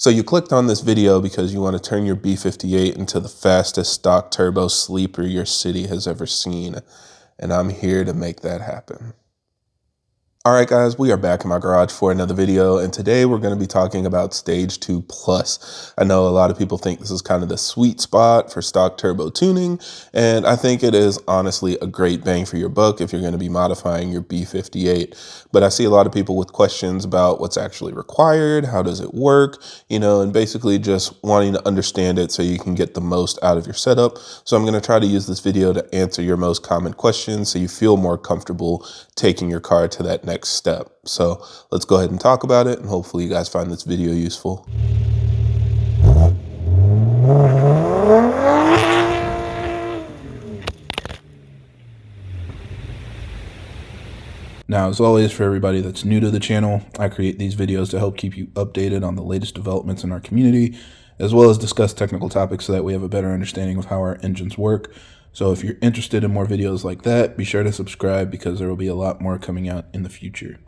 So you clicked on this video because you want to turn your B58 into the fastest stock turbo sleeper your city has ever seen. And I'm here to make that happen. All right, guys, we are back in my garage for another video, and today we're going to be talking about Stage 2 Plus. I know a lot of people think this is kind of the sweet spot for stock turbo tuning, and I think it is honestly a great bang for your buck if you're going to be modifying your B58. But I see a lot of people with questions about what's actually required, how does it work, and basically just wanting to understand it so you can get the most out of your setup. So I'm going to try to use this video to answer your most common questions so you feel more comfortable taking your car to that next step. So let's go ahead and talk about it, and hopefully you guys find this video useful. Now, as always, for everybody that's new to the channel, I create these videos to help keep you updated on the latest developments in our community, as well as discuss technical topics so that we have a better understanding of how our engines work. So if you're interested in more videos like that, be sure to subscribe because there will be a lot more coming out in the future.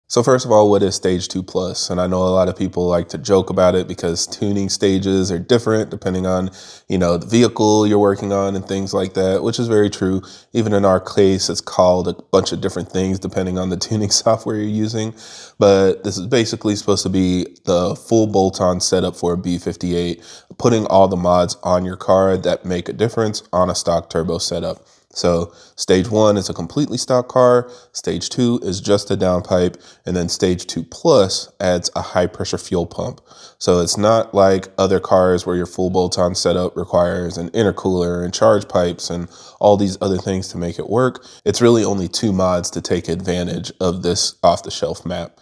So first of all, what is Stage 2 Plus? And I know a lot of people like to joke about it because tuning stages are different depending on, the vehicle you're working on and things like that, which is very true. Even in our case, it's called a bunch of different things depending on the tuning software you're using. But this is basically supposed to be the full bolt-on setup for a B58, putting all the mods on your car that make a difference on a stock turbo setup. So Stage 1 is a completely stock car, Stage 2 is just a downpipe, and then Stage 2 Plus adds a high pressure fuel pump. So it's not like other cars where your full bolt-on setup requires an intercooler and charge pipes and all these other things to make it work. It's really only 2 mods to take advantage of this off-the-shelf map.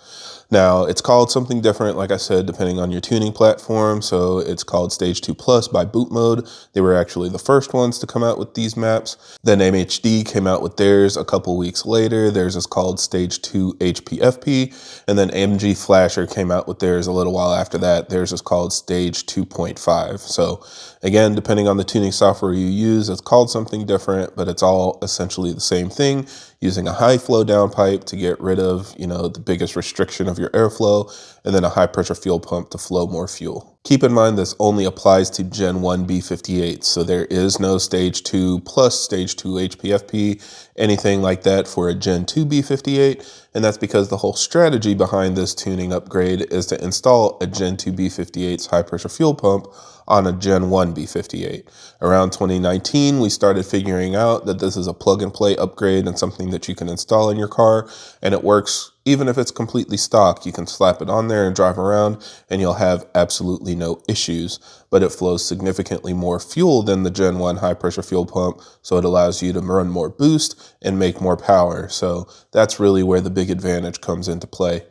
Now, it's called something different, like I said, depending on your tuning platform. So it's called Stage 2 Plus by Boot Mode. They were actually the first ones to come out with these maps. Then MHD came out with theirs a couple weeks later. Theirs is called Stage 2 HPFP. And then AMG Flasher came out with theirs a little while after that. Theirs is called Stage 2.5. So again, depending on the tuning software you use, it's called something different, but it's all essentially the same thing, using a high flow downpipe to get rid of, the biggest restriction of your airflow, and then a high pressure fuel pump to flow more fuel. Keep in mind this only applies to Gen 1 B58, so there is no Stage 2 Plus, Stage 2 HPFP, anything like that for a Gen 2 B58, and that's because the whole strategy behind this tuning upgrade is to install a Gen 2 B58's high pressure fuel pump on a Gen 1 B58. Around 2019, we started figuring out that this is a plug and play upgrade and something that you can install in your car, and it works even if it's completely stock. You can slap it on there and drive around and you'll have absolutely no issues, but it flows significantly more fuel than the Gen 1 high pressure fuel pump, so it allows you to run more boost and make more power. So that's really where the big advantage comes into play.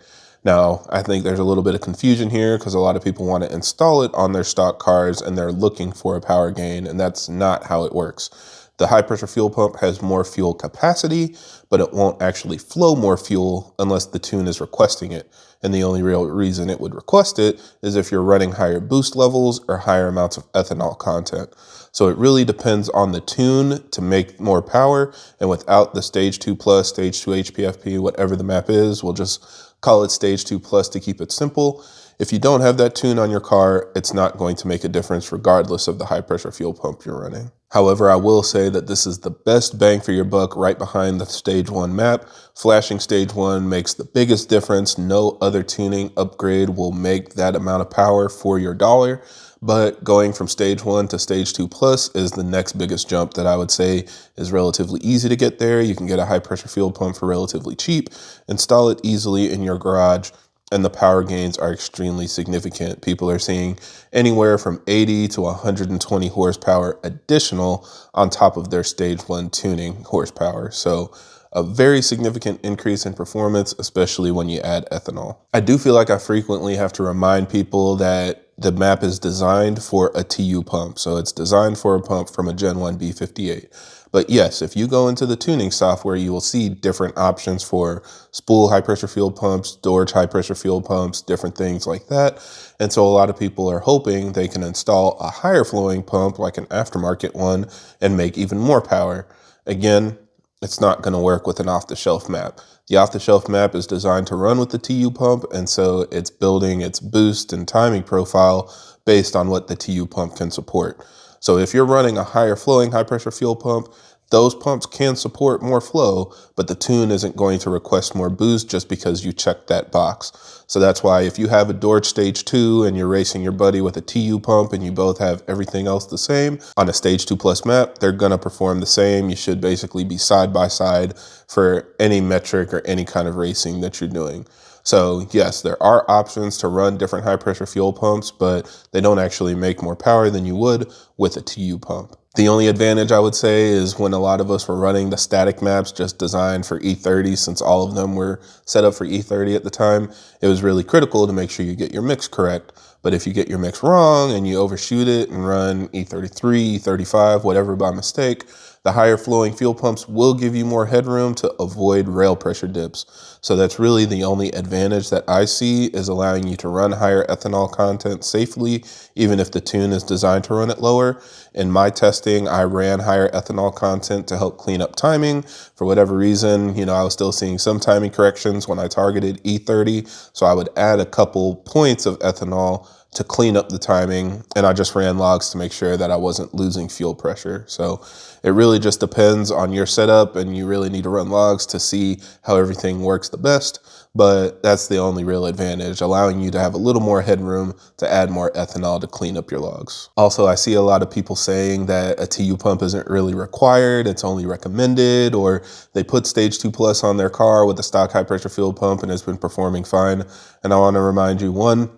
Now, I think there's a little bit of confusion here because a lot of people want to install it on their stock cars and they're looking for a power gain, and that's not how it works. The high pressure fuel pump has more fuel capacity, but it won't actually flow more fuel unless the tune is requesting it. And the only real reason it would request it is if you're running higher boost levels or higher amounts of ethanol content. So it really depends on the tune to make more power. And without the Stage 2 Plus, Stage 2 HPFP, whatever the map is, we'll just call it Stage 2 Plus to keep it simple. If you don't have that tune on your car, it's not going to make a difference regardless of the high pressure fuel pump you're running. However, I will say that this is the best bang for your buck right behind the Stage 1 map. Flashing Stage 1 makes the biggest difference. No other tuning upgrade will make that amount of power for your dollar. But going from Stage 1 to Stage 2 Plus is the next biggest jump that I would say is relatively easy to get there. You can get a high pressure fuel pump for relatively cheap, install it easily in your garage, and the power gains are extremely significant. People are seeing anywhere from 80 to 120 horsepower additional on top of their Stage 1 tuning horsepower. So a very significant increase in performance, especially when you add ethanol. I do feel like I frequently have to remind people that the map is designed for a TU pump. So it's designed for a pump from a Gen 1 B58. But yes, if you go into the tuning software, you will see different options for spool high pressure fuel pumps, Dorch high pressure fuel pumps, different things like that. And so a lot of people are hoping they can install a higher flowing pump like an aftermarket one and make even more power. Again, it's not going to work with an off-the-shelf map. The off-the-shelf map is designed to run with the TU pump, and so it's building its boost and timing profile based on what the TU pump can support. So if you're running a higher flowing high pressure fuel pump, those pumps can support more flow, but the tune isn't going to request more boost just because you checked that box. So that's why if you have a Dorch Stage 2 and you're racing your buddy with a TU pump and you both have everything else the same, on a Stage 2 Plus map, they're going to perform the same. You should basically be side by side for any metric or any kind of racing that you're doing. So yes, there are options to run different high pressure fuel pumps, but they don't actually make more power than you would with a TU pump. The only advantage I would say is when a lot of us were running the static maps just designed for E30, since all of them were set up for E30 at the time, it was really critical to make sure you get your mix correct. But if you get your mix wrong and you overshoot it and run E33, E35, whatever by mistake, the higher flowing fuel pumps will give you more headroom to avoid rail pressure dips. So that's really the only advantage that I see, is allowing you to run higher ethanol content safely, even if the tune is designed to run it lower. In my testing, I ran higher ethanol content to help clean up timing. For whatever reason, I was still seeing some timing corrections when I targeted E30. So I would add a couple points of ethanol to clean up the timing, and I just ran logs to make sure that I wasn't losing fuel pressure. So it really just depends on your setup, and you really need to run logs to see how everything works the best. But that's the only real advantage, allowing you to have a little more headroom to add more ethanol to clean up your logs. Also, I see a lot of people saying that a TU pump isn't really required, it's only recommended, or they put Stage 2 Plus on their car with a stock high pressure fuel pump and it's been performing fine. And I want to remind you, one,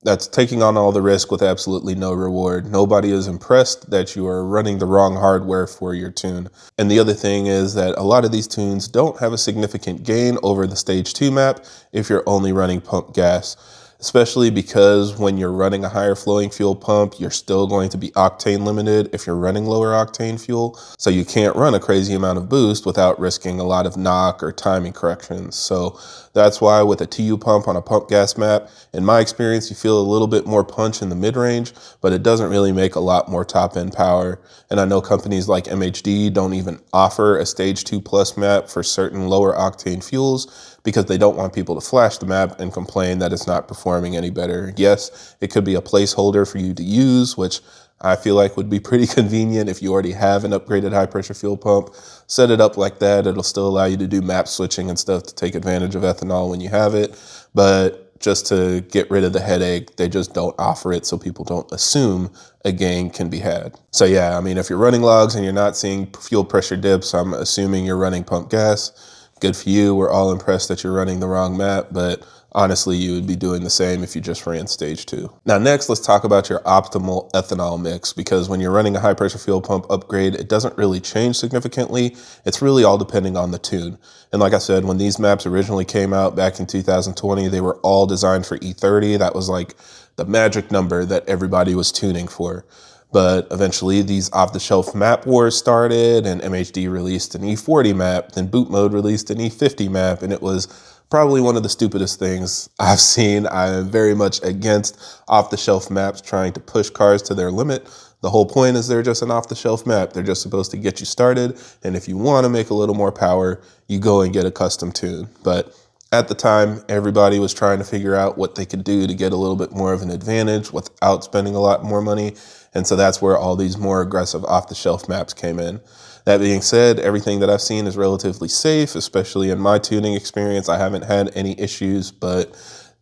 that's taking on all the risk with absolutely no reward. Nobody is impressed that you are running the wrong hardware for your tune. And the other thing is that a lot of these tunes don't have a significant gain over the Stage 2 map if you're only running pump gas, especially because when you're running a higher flowing fuel pump, you're still going to be octane limited if you're running lower octane fuel. So you can't run a crazy amount of boost without risking a lot of knock or timing corrections. So that's why with a TU pump on a pump gas map, in my experience, you feel a little bit more punch in the mid-range, but it doesn't really make a lot more top-end power. And I know companies like MHD don't even offer a Stage 2 Plus map for certain lower octane fuels because they don't want people to flash the map and complain that it's not performing any better. Yes, it could be a placeholder for you to use, which I feel like would be pretty convenient if you already have an upgraded high pressure fuel pump. Set it up like that. It'll still allow you to do map switching and stuff to take advantage of ethanol when you have it. But just to get rid of the headache, they just don't offer it so people don't assume a gain can be had. So yeah, I mean, if you're running logs and you're not seeing fuel pressure dips, I'm assuming you're running pump gas. Good for you. We're all impressed that you're running the wrong map, but honestly, you would be doing the same if you just ran Stage 2. Now, next, let's talk about your optimal ethanol mix, because when you're running a high pressure fuel pump upgrade, it doesn't really change significantly. It's really all depending on the tune. And like I said, when these maps originally came out back in 2020, they were all designed for E30. That was like the magic number that everybody was tuning for. But eventually these off-the-shelf map wars started, and MHD released an E40 map, then Boot Mode released an E50 map, and it was probably one of the stupidest things I've seen. I am very much against off-the-shelf maps trying to push cars to their limit. The whole point is they're just an off-the-shelf map. They're just supposed to get you started, and if you want to make a little more power, you go and get a custom tune. But at the time, everybody was trying to figure out what they could do to get a little bit more of an advantage without spending a lot more money. And so that's where all these more aggressive off-the-shelf maps came in. That being said, everything that I've seen is relatively safe, especially in my tuning experience. I haven't had any issues, but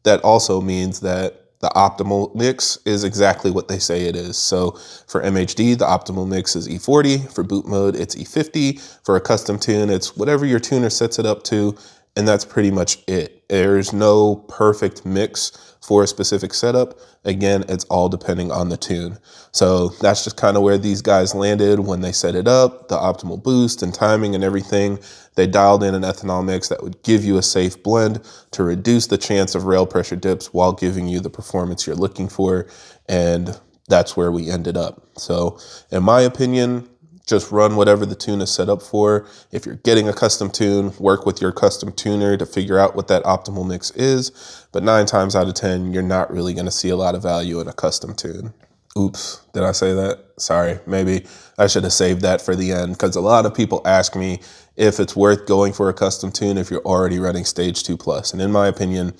that also means that the optimal mix is exactly what they say it is. So for MHD, the optimal mix is E40. For boot mode, it's E50. For a custom tune, it's whatever your tuner sets it up to, and that's pretty much it. There's no perfect mix for a specific setup. Again, it's all depending on the tune. So that's just kind of where these guys landed when they set it up, the optimal boost and timing and everything. They dialed in an ethanol mix that would give you a safe blend to reduce the chance of rail pressure dips while giving you the performance you're looking for. And that's where we ended up. So in my opinion, just run whatever the tune is set up for. If you're getting a custom tune, work with your custom tuner to figure out what that optimal mix is. But 9 times out of 10, you're not really going to see a lot of value in a custom tune. Oops, did I say that? Sorry, maybe I should have saved that for the end, because a lot of people ask me if it's worth going for a custom tune if you're already running Stage 2 Plus. And in my opinion,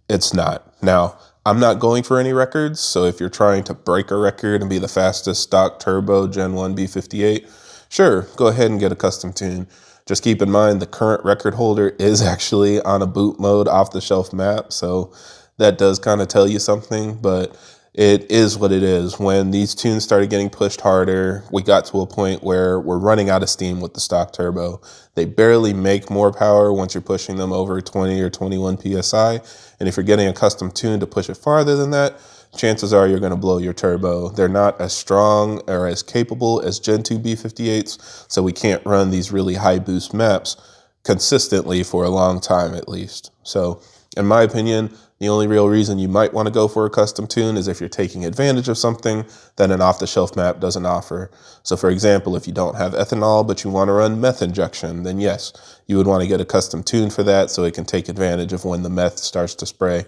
it's not. Now, I'm not going for any records, so if you're trying to break a record and be the fastest stock turbo Gen 1 B58, sure, go ahead and get a custom tune. Just keep in mind the current record holder is actually on a boot mode off-the-shelf map, so that does kind of tell you something, but it is what it is. When these tunes started getting pushed harder, we got to a point where we're running out of steam with the stock turbo. They barely make more power once you're pushing them over 20 or 21 PSI. And if you're getting a custom tune to push it farther than that, chances are you're going to blow your turbo. They're not as strong or as capable as Gen 2 B58s, so we can't run these really high boost maps consistently for a long time at least. So in my opinion, the only real reason you might want to go for a custom tune is if you're taking advantage of something that an off-the-shelf map doesn't offer. So for example, if you don't have ethanol but you want to run meth injection, then yes, you would want to get a custom tune for that so it can take advantage of when the meth starts to spray.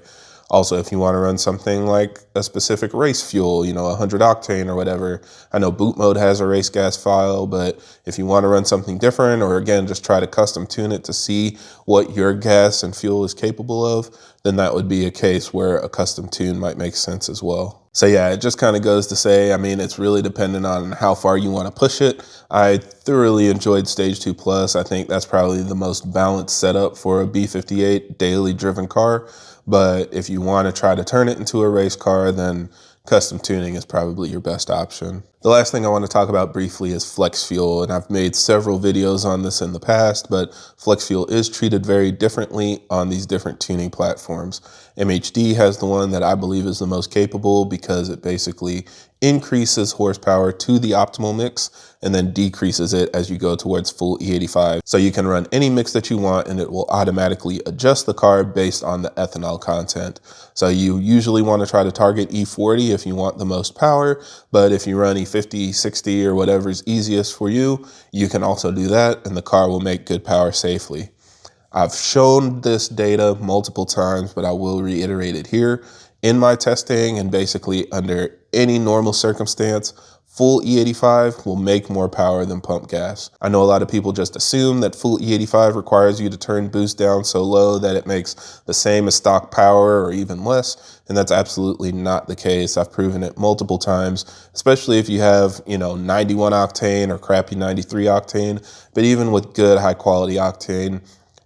Also, if you want to run something like a specific race fuel, 100 octane or whatever, I know boot mode has a race gas file, but if you want to run something different, or again, just try to custom tune it to see what your gas and fuel is capable of, then that would be a case where a custom tune might make sense as well. So yeah, it just kind of goes to say, it's really dependent on how far you want to push it. I thoroughly enjoyed Stage 2 Plus. I think that's probably the most balanced setup for a B58 daily driven car. But if you want to try to turn it into a race car, then custom tuning is probably your best option. The last thing I want to talk about briefly is flex fuel, and I've made several videos on this in the past, but flex fuel is treated very differently on these different tuning platforms. MHD has the one that I believe is the most capable because it basically increases horsepower to the optimal mix and then decreases it as you go towards full E85. So you can run any mix that you want and it will automatically adjust the car based on the ethanol content. So you usually want to try to target E40 if you want the most power, but if you run E50, 60 or whatever is easiest for you, you can also do that and the car will make good power safely. I've shown this data multiple times, but I will reiterate it here. In my testing and basically under any normal circumstance, full E85 will make more power than pump gas. I know a lot of people just assume that full E85 requires you to turn boost down so low that it makes the same as stock power or even less, and that's absolutely not the case. I've proven it multiple times, especially if you have, 91 octane or crappy 93 octane, but even with good high quality octane,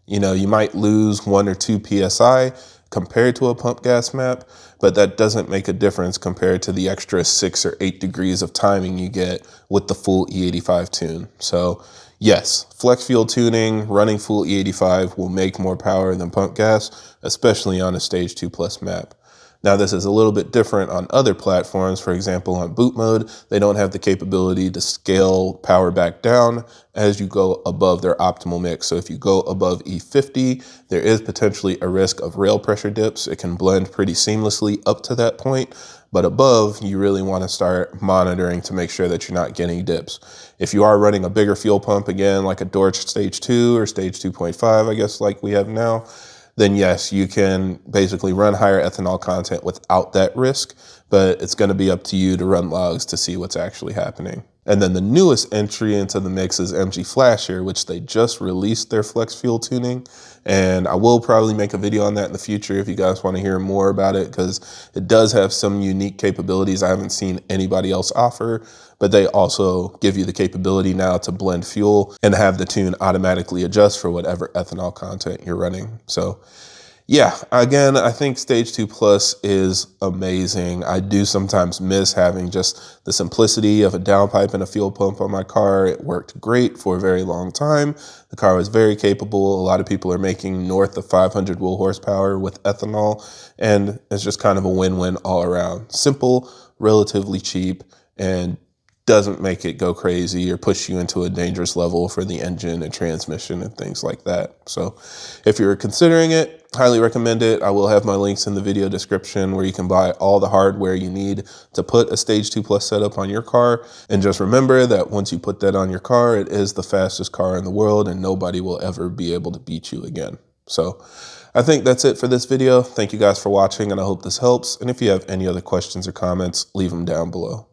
you might lose 1 or 2 PSI compared to a pump gas map, but that doesn't make a difference compared to the extra 6 or 8 degrees of timing you get with the full E85 tune. So yes, flex fuel tuning, running full E85 will make more power than pump gas, especially on a Stage 2 Plus map. Now, this is a little bit different on other platforms. For example, on boot mode, they don't have the capability to scale power back down as you go above their optimal mix. So if you go above E50, there is potentially a risk of rail pressure dips. It can blend pretty seamlessly up to that point, but above, you really want to start monitoring to make sure that you're not getting dips. If you are running a bigger fuel pump, again, like a Dorch Stage 2 or Stage 2.5, I guess like we have now, then yes, you can basically run higher ethanol content without that risk, but it's going to be up to you to run logs to see what's actually happening. And then the newest entry into the mix is MG Flasher, which they just released their flex fuel tuning. And I will probably make a video on that in the future if you guys want to hear more about it, because it does have some unique capabilities I haven't seen anybody else offer. But they also give you the capability now to blend fuel and have the tune automatically adjust for whatever ethanol content you're running. So yeah, again, I think Stage 2 Plus is amazing. I do sometimes miss having just the simplicity of a downpipe and a fuel pump on my car. It worked great for a very long time. The car was very capable. A lot of people are making north of 500 wheel horsepower with ethanol, and it's just kind of a win-win all around. Simple, relatively cheap, and doesn't make it go crazy or push you into a dangerous level for the engine and transmission and things like that. So if you're considering it, highly recommend it. I will have my links in the video description where you can buy all the hardware you need to put a Stage 2 Plus setup on your car. And just remember that once you put that on your car, it is the fastest car in the world and nobody will ever be able to beat you again. So I think that's it for this video. Thank you guys for watching and I hope this helps. And if you have any other questions or comments, leave them down below.